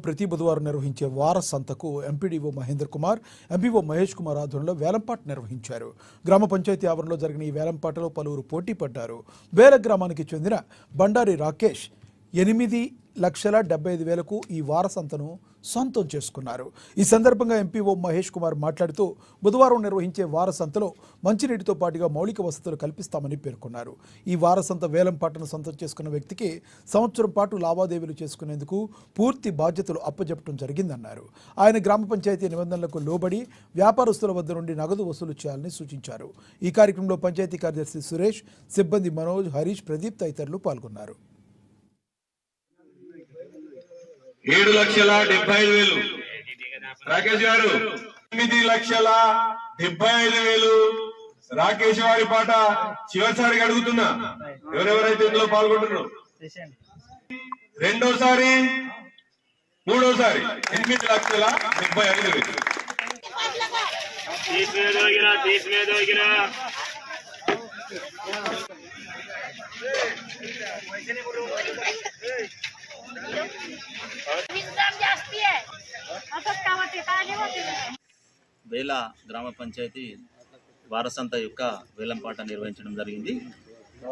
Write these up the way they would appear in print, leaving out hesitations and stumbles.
ప్రతి బుధవారం నిర్వహించే వార సంతకు ఎంపీడీఓ మహేంద్ర కుమార్, ఎంపీఓ మహేష్ కుమార్ ఆధ్వర్యంలో వేలంపాట నిర్వహించారు. గ్రామ పంచాయతీ ఆవరణలో జరిగిన ఈ వేలంపాటలో పలువురు పోటీ పడ్డారు. వేల గ్రామానికి చెందిన బండారి రాకేష్ 8,75,000కు ఈ వార సంతను సొంతం చేసుకున్నారు. ఈ సందర్భంగా ఎంపీఓ మహేష్ కుమార్ మాట్లాడుతూ బుధవారం నిర్వహించే వార సంతలో మంచినీటితో పాటుగా మౌలిక వసతులు కల్పిస్తామని పేర్కొన్నారు. ఈ వార సంత వేలంపాటను సొంతం చేసుకున్న వ్యక్తికి సంవత్సరం పాటు లావాదేవీలు చేసుకునేందుకు పూర్తి బాధ్యతలు అప్పజెప్పడం జరిగిందన్నారు. ఆయన గ్రామ పంచాయతీ నిబంధనలకు లోబడి వ్యాపారస్తుల వద్ద నుండి నగదు వసూలు చేయాలని సూచించారు. ఈ కార్యక్రమంలో పంచాయతీ కార్యదర్శి సురేష్, సిబ్బంది మనోజ్, హరీష్, ప్రదీప్ తదితరులు పాల్గొన్నారు. 7,75,000 రాకేష్ గారు, 8,75,000 రాకేష్ వారి పాట చివరిసారిగా అడుగుతున్నా. ఎవరెవరైతే ఇందులో పాల్గొంటున్నారు, రెండోసారి మూడోసారి 8,75,000. వేల గ్రామ పంచాయతీ వారసంత యొక్క వేలంపాట నిర్వహించడం జరిగింది.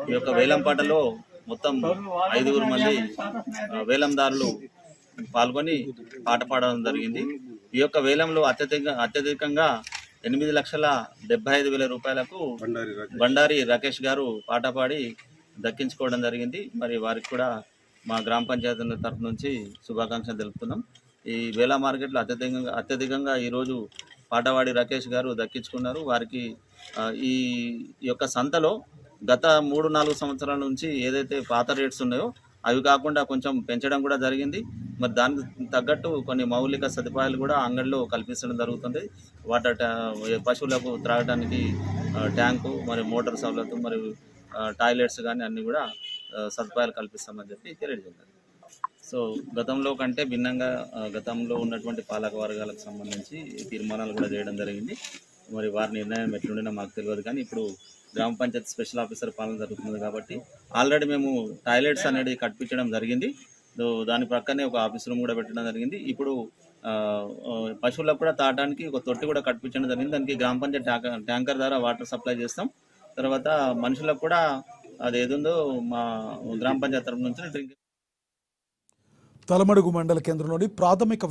ఈ యొక్క వేలంపాటలో మొత్తం 5 మంది వేలందారులు పాల్గొని పాట పాడడం జరిగింది. ఈ యొక్క వేలంలో అత్యధికంగా 8,75,000 రూపాయలకు బండారి రాకేష్ గారు పాట పాడి దక్కించుకోవడం జరిగింది. మరి వారికి కూడా మా గ్రామ పంచాయతీ తరఫు నుంచి శుభాకాంక్షలు తెలుపుతున్నాం. ఈ వేల మార్కెట్లో అత్యధికంగా ఈరోజు పాటవాడి రాకేష్ గారు దక్కించుకున్నారు. వారికి ఈ యొక్క సంతలో గత 3-4 సంవత్సరాల నుంచి ఏదైతే పాత రేట్స్ ఉన్నాయో అవి కాకుండా కొంచెం పెంచడం కూడా జరిగింది. మరి దానికి తగ్గట్టు కొన్ని మౌలిక సదుపాయాలు కూడా అంగడిలో కల్పించడం జరుగుతుంది. వాటర్ పశువులకు త్రాగడానికి ట్యాంకు, మరి మోటార్ సౌలభ్యం, మరి టాయిలెట్స్ కానీ అన్నీ కూడా సదుపాయాలు కల్పిస్తామని చెప్పి తెలియజేశారు. సో గతంలో కంటే భిన్నంగా గతంలో ఉన్నటువంటి పాలక వర్గాలకు సంబంధించి తీర్మానాలు కూడా చేయడం జరిగింది. మరి వారి నిర్ణయం ఎట్లుండినా మాకు తెలియదు, కానీ ఇప్పుడు గ్రామ పంచాయతీ స్పెషల్ ఆఫీసర్ పాలన జరుగుతుంది కాబట్టి ఆల్రెడీ మేము టాయిలెట్స్ అనేది కట్టించడం జరిగింది. దాని ప్రక్కనే ఒక ఆఫీస్ రూమ్ కూడా పెట్టడం జరిగింది. ఇప్పుడు పశువులకు కూడా తాగడానికి ఒక తొట్టి కూడా కట్టించడం జరిగింది. దానికి గ్రామ పంచాయతీ ట్యాంకర్ ద్వారా వాటర్ సప్లై చేస్తాం. తర్వాత మనుషులకు కూడా అది ఏదుందో మా గ్రామ పంచాయతీ తరఫు నుంచి డ్రింక్. తలమడుగు మండల కేంద్రంలోని ప్రాథమిక